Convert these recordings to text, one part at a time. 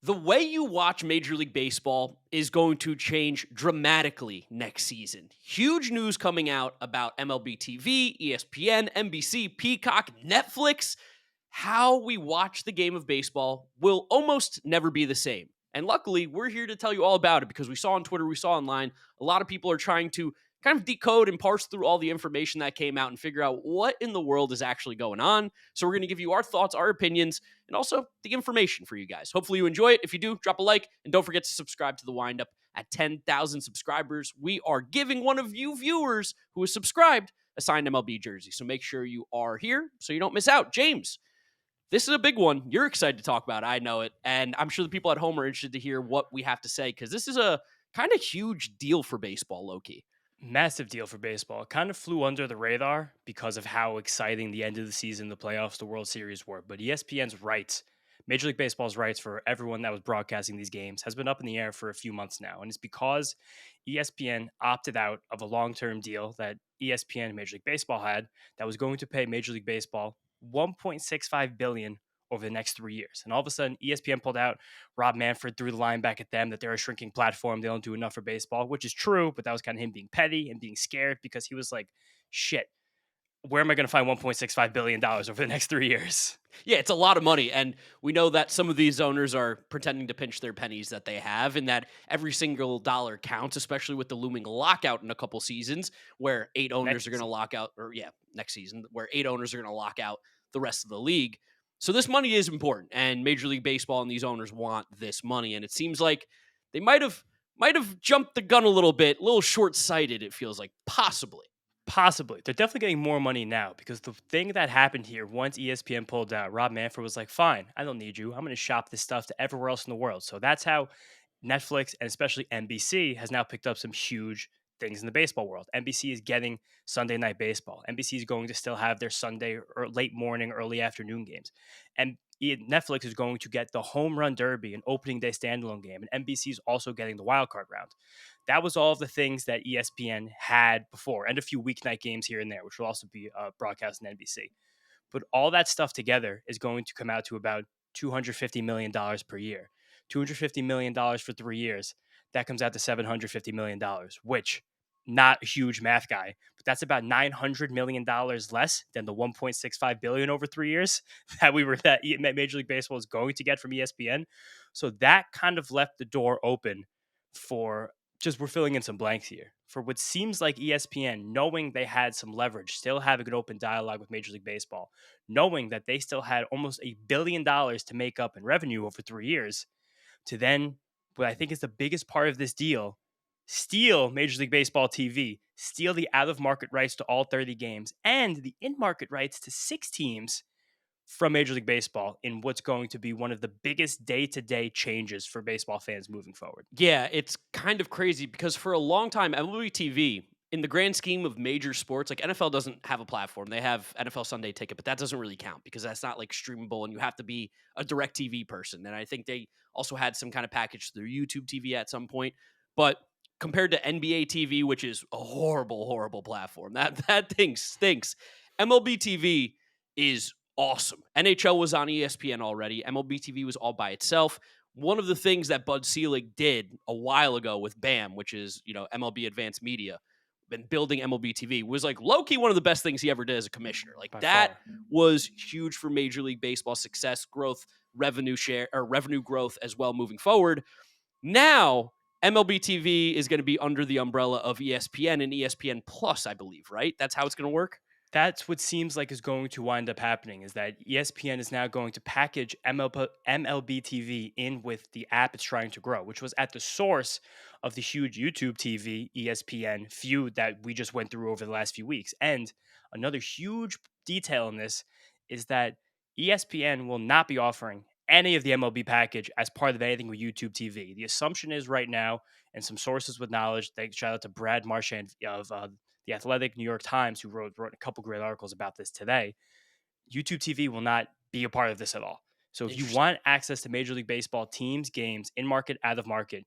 The way you watch Major League Baseball is going to change dramatically next season. Huge news coming out about MLB TV, ESPN, NBC, Peacock, Netflix. How we watch the game of baseball will almost never be the same. And luckily, we're here to tell you all about it because we saw on Twitter, we saw online, a lot of people are trying to kind of decode and parse through all the information that came out and figure out what in the world is actually going on. So we're going to give you our thoughts, our opinions, and also the information for you guys. Hopefully you enjoy it. If you do, drop a like and don't forget to subscribe to the Windup. At 10,000 subscribers, we are giving one of you viewers who is subscribed a signed MLB jersey. So make sure you are here so you don't miss out. James, this is a big one. You're excited to talk about it. I know it. And I'm sure the people at home are interested to hear what we have to say because this is a kind of huge deal for baseball, low-key. Massive deal for baseball. It kind of flew under the radar because of how exciting the end of the season, the playoffs, the World Series were. But ESPN's rights, Major League Baseball's rights for everyone that was broadcasting these games has been up in the air for a few months now. And it's because ESPN opted out of a long-term deal that ESPN and Major League Baseball had that was going to pay Major League Baseball $1.65 billion over the next 3 years. And all of a sudden, ESPN pulled out. Rob Manfred threw the line back at them that they're a shrinking platform. They don't do enough for baseball, which is true, but that was kind of him being petty and being scared because he was like, shit, where am I going to find $1.65 billion over the next 3 years? Yeah, it's a lot of money. And we know that some of these owners are pretending to pinch their pennies that they have, and that every single dollar counts, especially with the looming lockout in a couple seasons where eight owners are going to lock out, next season, where eight owners are going to lock out the rest of the league. So this money is important, and Major League Baseball and these owners want this money. And it seems like they might have jumped the gun a little bit, a little short-sighted, it feels like, possibly. Possibly. They're definitely getting more money now because the thing that happened here, once ESPN pulled out, Rob Manfred was like, fine, I don't need you. I'm going to shop this stuff to everywhere else in the world. So that's how Netflix and especially NBC has now picked up some huge things in the baseball world. NBC is getting Sunday Night Baseball. NBC is going to still have their Sunday or late morning, early afternoon games. And Netflix is going to get the Home Run Derby, an opening day standalone game. And NBC is also getting the wild card round. That was all of the things that ESPN had before, and a few weeknight games here and there, which will also be broadcast on NBC. But all that stuff together is going to come out to about $250 million per year. $250 million for 3 years. That comes out to $750 million, which, not a huge math guy, but that's about $900 million less than the $1.65 billion over 3 years that Major League Baseball is going to get from ESPN. So that kind of left the door open for we're filling in some blanks here for what seems like ESPN, knowing they had some leverage, still having an open dialogue with Major League Baseball, knowing that they still had almost $1 billion to make up in revenue over 3 years, to then, what I think is the biggest part of this deal, steal Major League Baseball TV, steal the out-of-market rights to all 30 games, and the in-market rights to 6 teams from Major League Baseball in what's going to be one of the biggest day-to-day changes for baseball fans moving forward. Yeah, it's kind of crazy because for a long time, MLB TV, in the grand scheme of major sports, like NFL doesn't have a platform. They have NFL Sunday Ticket, but that doesn't really count because that's not like streamable and you have to be a direct TV person. And I think they also had some kind of package through YouTube TV at some point. But compared to NBA TV, which is a horrible, horrible platform, that thing stinks. MLB TV is awesome. NHL was on ESPN already. MLB TV was all by itself. One of the things that Bud Selig did a while ago with BAM, which is, MLB Advanced Media, and building MLB TV, was like low-key one of the best things he ever did as a commissioner. Like By that far. was huge for Major League Baseball success, growth, revenue share, or revenue growth as well moving forward. Now, MLB TV is going to be under the umbrella of ESPN and ESPN Plus, I believe, right? That's how it's going to work? That's what seems like is going to wind up happening, is that ESPN is now going to package MLB TV in with the app it's trying to grow, which was at the source of the huge YouTube TV ESPN feud that we just went through over the last few weeks. And another huge detail in this is that ESPN will not be offering any of the MLB package as part of anything with YouTube TV. The assumption is right now, and some sources with knowledge, shout out to Brad Marchand of The Athletic, New York Times, who wrote a couple great articles about this today, YouTube TV will not be a part of this at all. So if you want access to Major League Baseball teams, games, in market, out of market,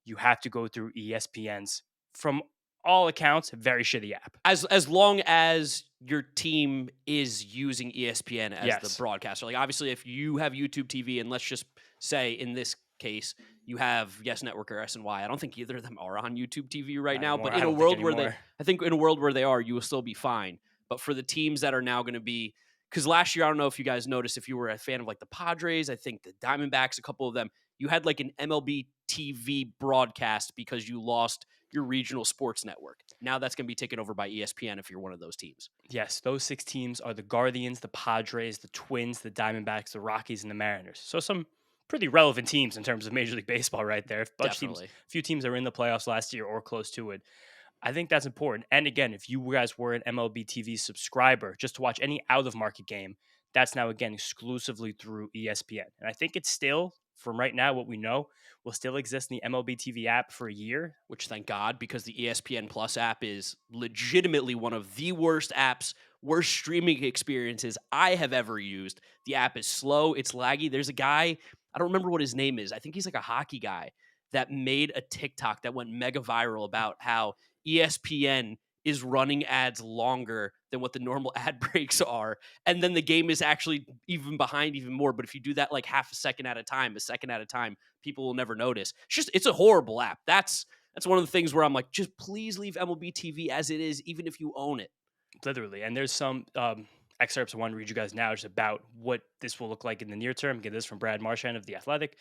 you have to go through ESPN's, from all accounts, very shitty app. As long as your team is using ESPN as the Yes. broadcaster. Like obviously if you have YouTube TV, and let's just say in this case, you have Yes Network or SNY. I don't think either of them are on YouTube TV right Not now, anymore. but I in a don't think world where anymore. I think in a world where they are, you will still be fine. But for the teams that are now going to be, because last year, I don't know if you guys noticed, if you were a fan of like the Padres, I think the Diamondbacks, a couple of them, you had like an MLB TV broadcast because you lost your regional sports network. Now that's going to be taken over by ESPN if you're one of those teams. Yes, those 6 teams are the Guardians, the Padres, the Twins, the Diamondbacks, the Rockies, and the Mariners. So some pretty relevant teams in terms of Major League Baseball right there. A bunch of teams, Definitely. few teams that were in the playoffs last year or close to it. I think that's important. And again, if you guys were an MLB TV subscriber just to watch any out of market game, that's now again exclusively through ESPN. And I think it's still, from right now, what we know, will still exist in the MLB TV app for a year. Which thank God, because the ESPN Plus app is legitimately one of the worst apps, worst streaming experiences I have ever used. The app is slow, it's laggy. There's a guy, I don't remember what his name is. I think he's like a hockey guy that made a TikTok that went mega viral about how ESPN is running ads longer than what the normal ad breaks are. And then the game is actually even behind even more. But if you do that like half a second at a time, a second at a time, people will never notice. It's a horrible app. That's one of the things where I'm like, just please leave MLB TV as it is, even if you own it. Literally. And there's some excerpts I want to read you guys now just about what this will look like in the near term. Get this from Brad Marchand of The Athletic.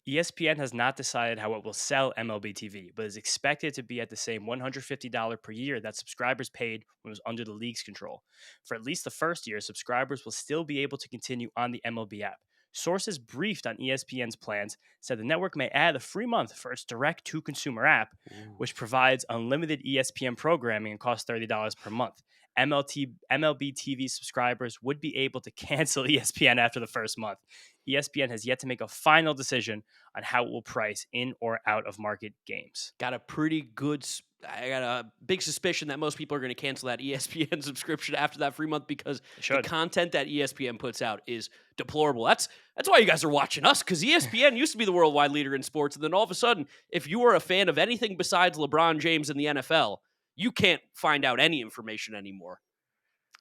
ESPN has not decided how it will sell MLB TV, but is expected to be at the same $150 per year that subscribers paid when it was under the league's control. For at least the first year, subscribers will still be able to continue on the MLB app. Sources briefed on ESPN's plans said the network may add a free month for its direct to consumer app, Ooh. which provides unlimited ESPN programming and costs $30 per month. MLB TV subscribers would be able to cancel ESPN after the first month. ESPN has yet to make a final decision on how it will price in or out of market games. I got a big suspicion that most people are going to cancel that ESPN subscription after that free month because They the should. content that ESPN puts out is deplorable. That's why you guys are watching us, because ESPN used to be the worldwide leader in sports, and then all of a sudden, if you are a fan of anything besides LeBron James in the NFL, you can't find out any information anymore.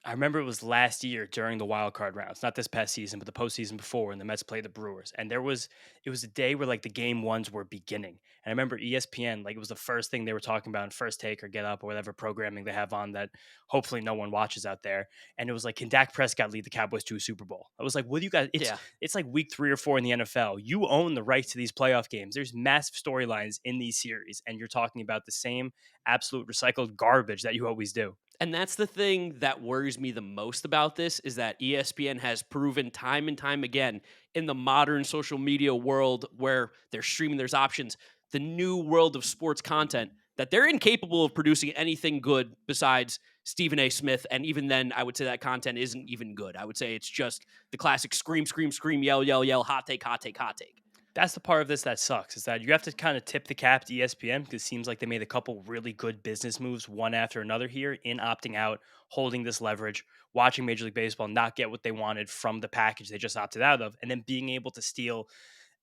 I remember it was last year during the wild card rounds, not this past season, but the postseason before, when the Mets played the Brewers. And it was a day where like the game ones were beginning. And I remember ESPN, like it was the first thing they were talking about in First Take or Get Up or whatever programming they have on that hopefully no one watches out there. And it was like, can Dak Prescott lead the Cowboys to a Super Bowl? I was like, what do you guys? Yeah. It's like week 3 or 4 in the NFL. You own the rights to these playoff games. There's massive storylines in these series, and you're talking about the same absolute recycled garbage that you always do. And that's the thing that worries me the most about this, is that ESPN has proven time and time again in the modern social media world where they're streaming, there's options, the new world of sports content, that they're incapable of producing anything good besides Stephen A. Smith. And even then, I would say that content isn't even good. I would say it's just the classic scream, scream, scream, yell, yell, yell, hot take, hot take, hot take. That's the part of this that sucks, is that you have to kind of tip the cap to ESPN because it seems like they made a couple really good business moves one after another here in opting out, holding this leverage, watching Major League Baseball not get what they wanted from the package they just opted out of, and then being able to steal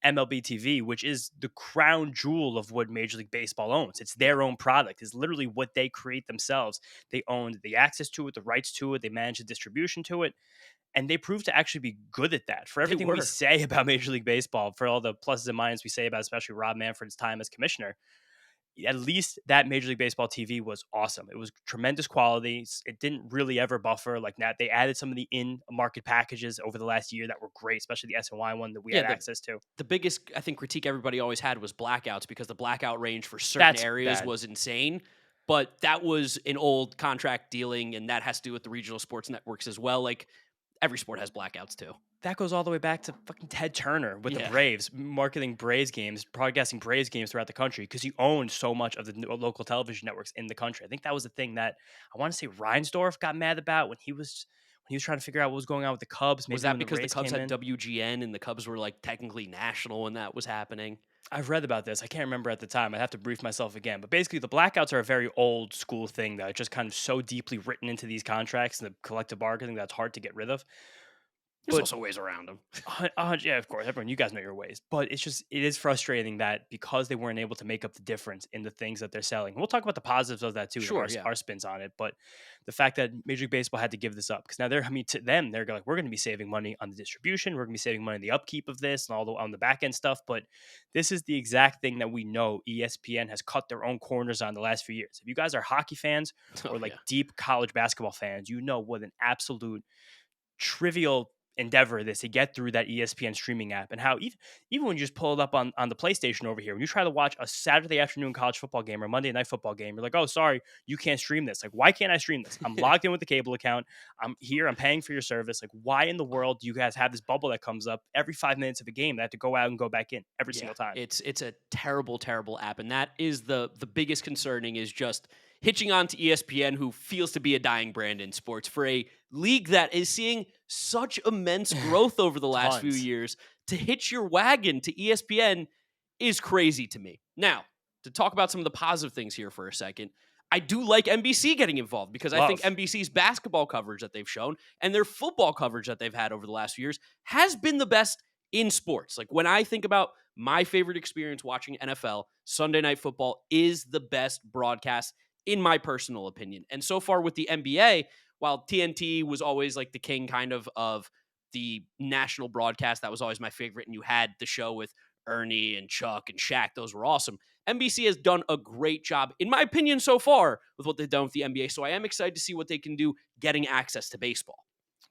MLB TV, which is the crown jewel of what Major League Baseball owns. It's their own product. It's literally what they create themselves. They owned the access to it, the rights to it, they manage the distribution to it. And they proved to actually be good at that. For They everything we were. say about Major League Baseball, for all the pluses and minuses we say about especially Rob Manfred's time as commissioner, at least that Major League Baseball TV was awesome. It was tremendous quality. It didn't really ever buffer like that. They added some of the in-market packages over the last year that were great, especially the SNY one that we Yeah, had access to. the biggest, I think, critique everybody always had was blackouts, because the blackout range for certain That's areas bad. was insane. But that was an old contract dealing, and that has to do with the regional sports networks as well. Like, every sport has blackouts too. That goes all the way back to fucking Ted Turner with the Yeah. Braves, marketing Braves games, broadcasting Braves games throughout the country because he owned so much of the local television networks in the country. I think that was the thing that I want to say Reinsdorf got mad about when he was trying to figure out what was going on with the Cubs. Maybe Was that when the because the Rays Cubs came had in. WGN and the Cubs were like technically national when that was happening? I've read about this. I can't remember at the time. I'd have to brief myself again. But basically, the blackouts are a very old school thing that are just kind of so deeply written into these contracts and the collective bargaining that's hard to get rid of. There's also ways around them. Yeah, of course, everyone, you guys know your ways, but it is frustrating that because they weren't able to make up the difference in the things that they're selling. We'll talk about the positives of that too, like Sure, yeah. our spins on it, but the fact that Major League Baseball had to give this up because now to them, they're like, we're going to be saving money on the distribution, we're going to be saving money on the upkeep of this and all the on the back end stuff, but this is the exact thing that we know ESPN has cut their own corners on the last few years. If you guys are hockey fans Oh, or like yeah. deep college basketball fans, you know what an absolute trivial endeavor it is to get through that ESPN streaming app and how even when you just pull it up on the PlayStation over here, when you try to watch a Saturday afternoon college football game or Monday night football game, you're like, oh, sorry, you can't stream this. Like, why can't I stream this? I'm logged in with the cable account. I'm here. I'm paying for your service. Like, why in the world do you guys have this bubble that comes up every 5 minutes of a game that I have to go out and go back in every Yeah, single time? it's a terrible, terrible app, and that is the biggest concerning is just hitching on to ESPN, who feels to be a dying brand in sports for a league that is seeing such immense growth over the last few Tons. years. To hitch your wagon to ESPN is crazy to me. Now, to talk about some of the positive things here for a second, I do like NBC getting involved because I think Love. NBC's basketball coverage that they've shown and their football coverage that they've had over the last few years has been the best in sports. Like when I think about my favorite experience watching NFL, Sunday Night Football is the best broadcast in my personal opinion. And so far with the NBA, while TNT was always like the king kind of the national broadcast, that was always my favorite. And you had the show with Ernie and Chuck and Shaq. Those were awesome. NBC has done a great job, in my opinion, so far with what they've done with the NBA. So I am excited to see what they can do getting access to baseball.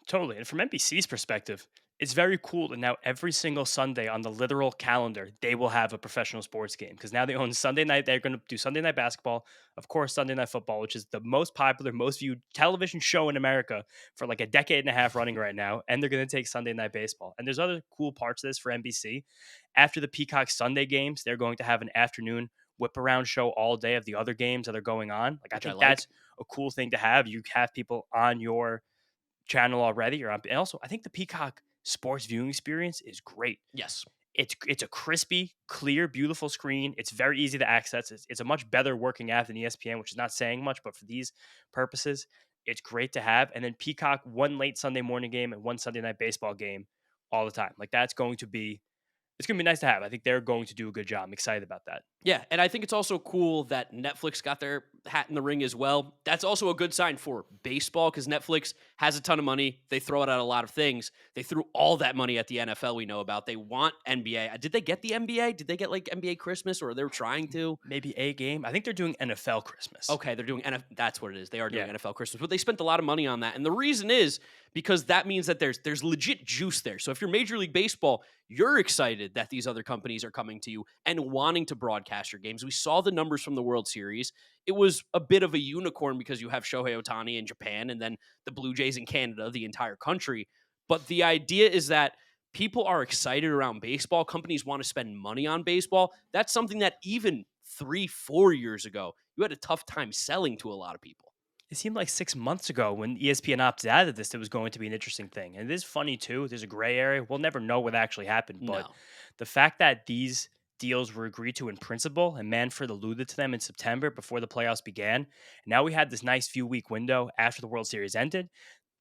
Totally. And from NBC's perspective, it's very cool that now every single Sunday on the literal calendar, they will have a professional sports game because now they own Sunday night. They're going to do Sunday night basketball, of course, Sunday night football, which is the most popular, most viewed television show in America for like a decade and a half running right now. And they're going to take Sunday night baseball. And there's other cool parts of this for NBC. After the Peacock Sunday games, they're going to have an afternoon whip around show all day of the other games that are going on. Like I Which I think like. that's a cool thing to have. You have people on your channel already or on, and also I think the Peacock sports viewing experience is great. Yes. It's a crispy, clear, beautiful screen. It's very easy to access. It's a much better working app than ESPN, which is not saying much, but for these purposes, it's great to have. And then Peacock, one late Sunday morning game and one Sunday night baseball game all the time. Like that's going to be it's going to be nice to have. I think they're going to do a good job. I'm excited about that. Yeah, and I think it's also cool that Netflix got their hat in the ring as well. That's also a good sign for baseball because Netflix has a ton of money. They throw it at a lot of things. They threw all that money at the NFL we know about. They want NBA. Did they get the NBA? Did they get like NBA Christmas or they were trying to? Maybe a game. I think they're doing NFL Christmas. Okay, they're doing that's what it is. They are doing Yeah. NFL Christmas, but they spent a lot of money on that. And the reason is because that means that there's legit juice there. So if you're Major League Baseball, you're excited that these other companies are coming to you and wanting to broadcast your games. We saw the numbers from the World Series. It was a bit of a unicorn because you have Shohei Ohtani in Japan and then the Blue Jays in Canada, the entire country. But the idea is that people are excited around baseball. Companies want to spend money on baseball. That's something that even 3-4 years ago, you had a tough time selling to a lot of people. It seemed like 6 months ago when ESPN opted out of this, it was going to be an interesting thing. And it is funny too. There's a gray area. We'll never know what actually happened. But No. the fact that these deals were agreed to in principle and Manfred alluded to them in September before the playoffs began. And now we had this nice few week window after the World Series ended.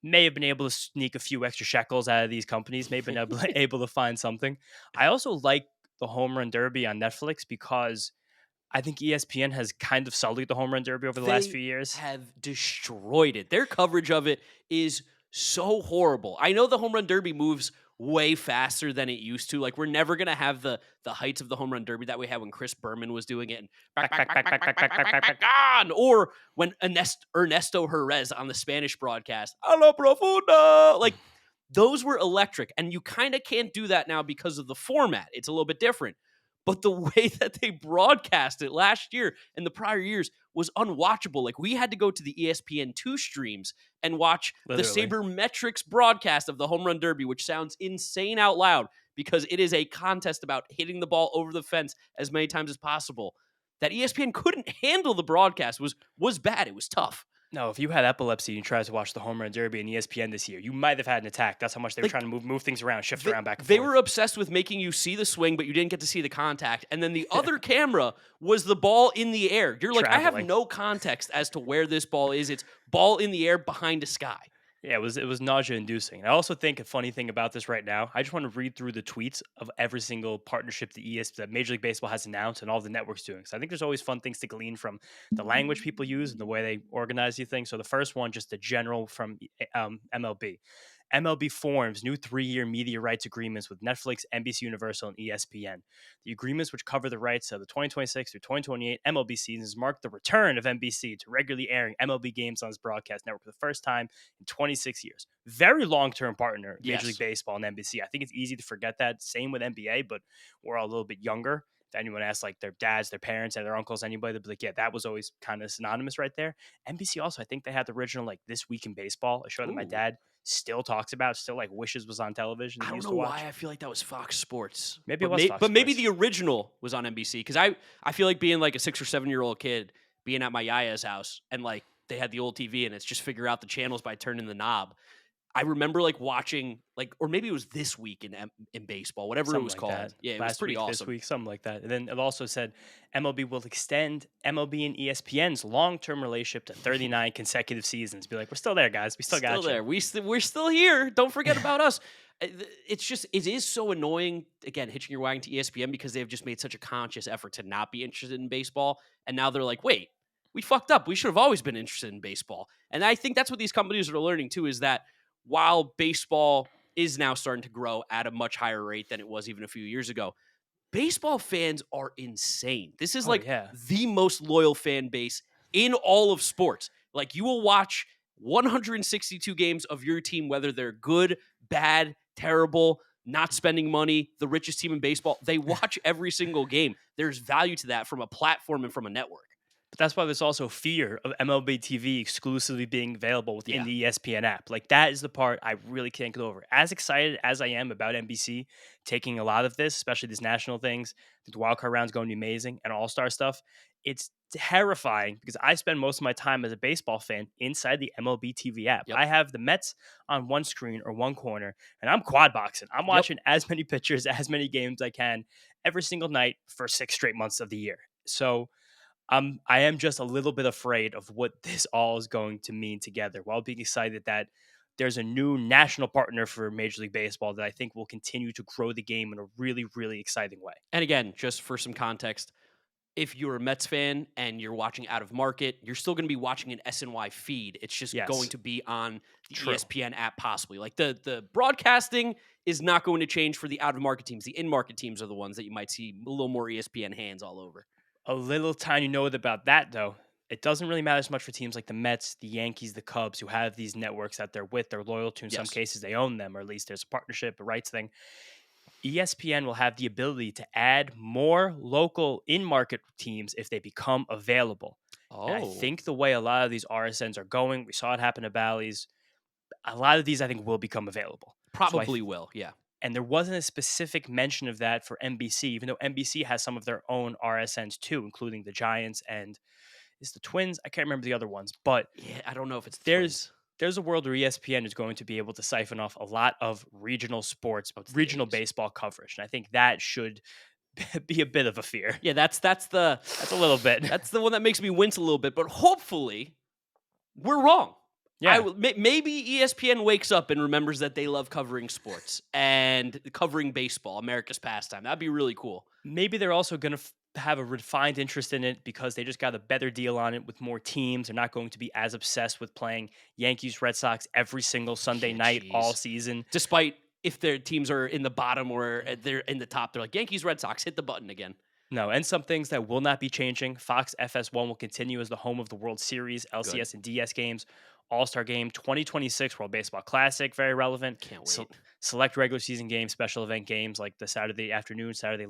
May have been able to sneak a few extra shekels out of these companies, may have been able to find something. I also like the Home Run Derby on Netflix because I think ESPN has kind of sullied the Home Run Derby over the last They few years. have destroyed it. Their coverage of it is so horrible. I know the Home Run Derby moves way faster than it used to. Like we're never gonna have the heights of the Home Run Derby that we had when Chris Berman was doing it and on, or when Ernesto Jerez on the Spanish broadcast, a la profunda. Like those were electric, and you kind of can't do that now because of the format. It's a little bit different. But the way that they broadcast it last year and the prior years was unwatchable. Like we had to go to the ESPN2 streams and watch Literally. the Sabermetrics broadcast of the Home Run Derby, which sounds insane out loud because it is a contest about hitting the ball over the fence as many times as possible. That ESPN couldn't handle the broadcast was bad. It was tough. No, if you had epilepsy and you tried to watch the Home Run Derby and ESPN this year, you might have had an attack. That's how much they were Like, trying to move things around, shift around back and They forth. were obsessed with making you see the swing, but you didn't get to see the contact. And then the other camera was the ball in the air. You're like, I have Traveling. no context as to where this ball is. It's ball in the air behind a sky. Yeah, it was nausea-inducing. I also think a funny thing about this right now, I just want to read through the tweets of every single partnership that Major League Baseball has announced and all the networks doing. So I think there's always fun things to glean from the language people use and the way they organize these things. So the first one, just the general from MLB. MLB forms new 3-year media rights agreements with Netflix, NBC Universal, and ESPN. The agreements, which cover the rights of the 2026 through 2028 MLB seasons, mark the return of NBC to regularly airing MLB games on its broadcast network for the first time in 26 years. Very long-term partner, Major League Yes. Baseball and NBC. I think it's easy to forget that. Same with NBA, but we're all a little bit younger. If anyone asks like their dads, their parents, and their uncles, anybody, they'll be like, yeah, that was always kind of synonymous right there. NBC also, I think they had the original like This Week in Baseball, a show that my Ooh. dad still talks about, still like wishes was on television that I he don't used know to why watch. I feel like that was Fox Sports, Maybe it but was Fox but maybe Sports. the original was on NBC because I feel like being like a 6 or 7 year old kid being at my yaya's house and like they had the old TV and it's just figure out the channels by turning the knob. I remember like watching like or maybe it was This Week in baseball, whatever it Something was like that. called. Yeah, it was Last pretty week, this awesome. week, something like that. And then it also said MLB will extend MLB and ESPN's long-term relationship to 39 consecutive seasons. Be like, we're still there, guys. We still got Still you. there. We're still here. Don't forget about us. It's just it is so annoying. Again, hitching your wagon to ESPN because they've just made such a conscious effort to not be interested in baseball, and now they're like, wait, we fucked up. We should have always been interested in baseball. And I think that's what these companies are learning too. Is that while baseball is now starting to grow at a much higher rate than it was even a few years ago, baseball fans are insane. This is Oh like yeah. the most loyal fan base in all of sports. Like you will watch 162 games of your team, whether they're good, bad, terrible, not spending money, the richest team in baseball. They watch every single game. There's value to that from a platform and from a network. But that's why there's also fear of MLB TV exclusively being available within Yeah. the ESPN app. Like that is the part I really can't get over. As excited as I am about NBC taking a lot of this, especially these national things, the wildcard round is going to be amazing and All Star stuff. It's terrifying because I spend most of my time as a baseball fan inside the MLB TV app. Yep. I have the Mets on one screen or one corner, and I'm quad boxing. I'm watching as many pitchers, as many games I can every single night for 6 straight months of the year. So I am just a little bit afraid of what this all is going to mean together, while being excited that there's a new national partner for Major League Baseball that I think will continue to grow the game in a really, really exciting way. And again, just for some context, if you're a Mets fan and you're watching out of market, you're still going to be watching an SNY feed. It's just Yes, going to be on the true. ESPN app, possibly. Like the broadcasting is not going to change for the out of market teams. The in market teams are the ones that you might see a little more ESPN hands all over. A little tiny note about that, though. It doesn't really matter as much for teams like the Mets, the Yankees, the Cubs, who have these networks that they're with. They're loyal to. In some Yes. cases, they own them, or at least there's a partnership, a rights thing. ESPN will have the ability to add more local in-market teams if they become available. And I Oh, think the way a lot of these RSNs are going, we saw it happen to Bally's. A lot of these, I think, will become available. probably will. Yeah. And there wasn't a specific mention of that for NBC, even though NBC has some of their own RSNs too, including the Giants and is the Twins. I can't remember the other ones, but Yeah. I don't know if it's the there's Twins. there's a world where ESPN is going to be able to siphon off a lot of regional sports, Oh, it's the regional A's. baseball coverage, and I think that should be a bit of a fear. Yeah. That's That's a little bit. that's the one that makes me wince a little bit. But hopefully, we're wrong. Yeah. Maybe ESPN wakes up and remembers that they love covering sports and covering baseball, America's pastime. That'd be really cool. Maybe they're also going to have a refined interest in it because they just got a better deal on it with more teams. They're not going to be as obsessed with playing Yankees, Red Sox every single Sunday Yeah, night all jeez. season. Despite if their teams are in the bottom or they're in the top, they're like Yankees, Red Sox, hit the button again. No, and some things that will not be changing. Fox FS1 will continue as the home of the World Series, Good. LCS and DS games, All-Star Game, 2026 World Baseball Classic, very relevant. Can't wait. Select regular season games, special event games like the Saturday afternoon, Saturday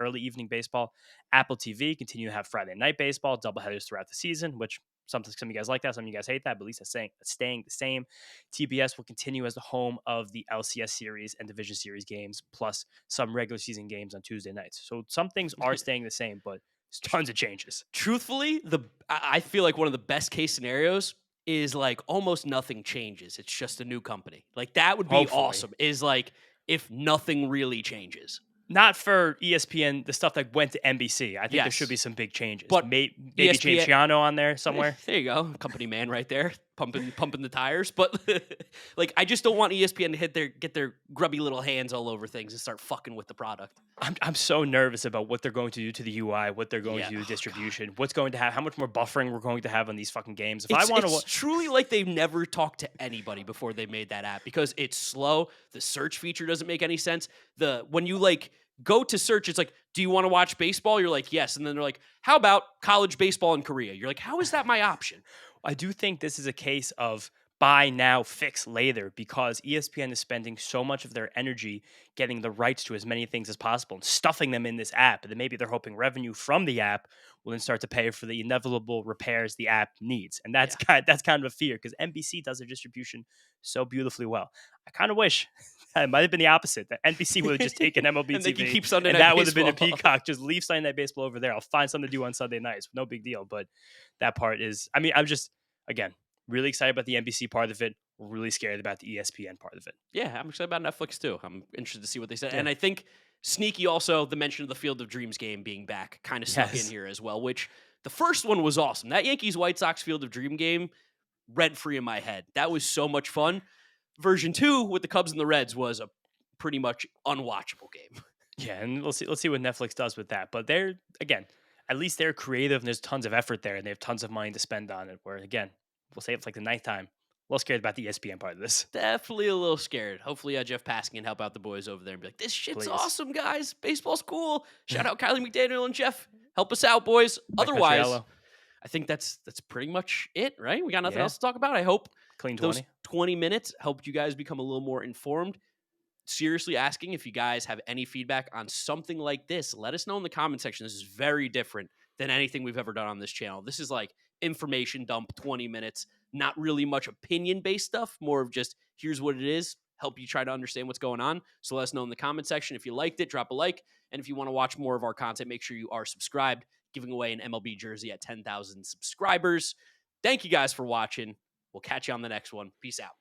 early evening baseball. Apple TV continue to have Friday night baseball, doubleheaders throughout the season, which some of you guys like that, some of you guys hate that, but at least it's staying the same. TBS will continue as the home of the LCS series and Division Series games, plus some regular season games on Tuesday nights. So some things are staying the same, but there's tons of changes. Truthfully, I feel like one of the best case scenarios is like almost nothing changes. It's just a new company. Like that would be Hopefully. awesome. Is like if nothing really changes. Not for ESPN, the stuff that went to NBC. I think there Yes. should be some big changes. But Maybe ESPN Cianciano on there somewhere. There you go, company man right there. pumping the tires. But like, I just don't want ESPN to get their grubby little hands all over things and start fucking with the product. I'm so nervous about what they're going to do to the UI, what they're going Yeah. to do to Oh, God. distribution, what's going to have, how much more buffering we're going to have on these fucking games. If I It's want it's to, truly like they've never talked to anybody before they made that app, because it's slow. The search feature doesn't make any sense. When you like go to search, it's like, do you want to watch baseball? You're like, yes. And then they're like, how about college baseball in Korea? You're like, how is that my option? I do think this is a case of buy now, fix later, because ESPN is spending so much of their energy getting the rights to as many things as possible and stuffing them in this app. And then maybe they're hoping revenue from the app will then start to pay for the inevitable repairs the app needs. And that's that's kind of a fear, because NBC does their distribution so beautifully well. I kind of wish it might have been the opposite, that NBC would have just taken MLB And they can TV, keep Sunday and Night that would have been a Baseball. Peacock. Just leave Sunday Night Baseball over there. I'll find something to do on Sunday nights. No big deal. But that part is, I mean, I'm just, again, really excited about the NBC part of it. Really scared about the ESPN part of it. Yeah, I'm excited about Netflix too. I'm interested to see what they said. Yeah. And I think sneaky also the mention of the Field of Dreams game being back kind of snuck in Yes. here as well, which the first one was awesome. That Yankees White Sox Field of Dream game, rent free in my head. That was so much fun. Version 2 with the Cubs and the Reds was a pretty much unwatchable game. Yeah, and let's see what Netflix does with that. But they're, again, at least they're creative and there's tons of effort there and they have tons of money to spend on it. Where again, we'll say it's like the ninth time. A little scared about the ESPN part of this. Definitely a little scared. Hopefully Jeff Paskin can help out the boys over there and be like, this shit's Please. awesome, guys. Baseball's cool. Shout out Kylie McDaniel and Jeff. Help us out, boys. Mike Otherwise, Petriello, I think that's pretty much it, right? We got nothing Yeah. else to talk about. I hope clean those 20. 20 minutes helped you guys become a little more informed. Seriously asking if you guys have any feedback on something like this. Let us know in the comment section. This is very different than anything we've ever done on this channel. This is like information dump, 20 minutes, not really much opinion-based stuff, more of just here's what it is, help you try to understand what's going on. So let us know in the comment section. If you liked it, drop a like. And if you want to watch more of our content, make sure you are subscribed, giving away an MLB jersey at 10,000 subscribers. Thank you guys for watching. We'll catch you on the next one. Peace out.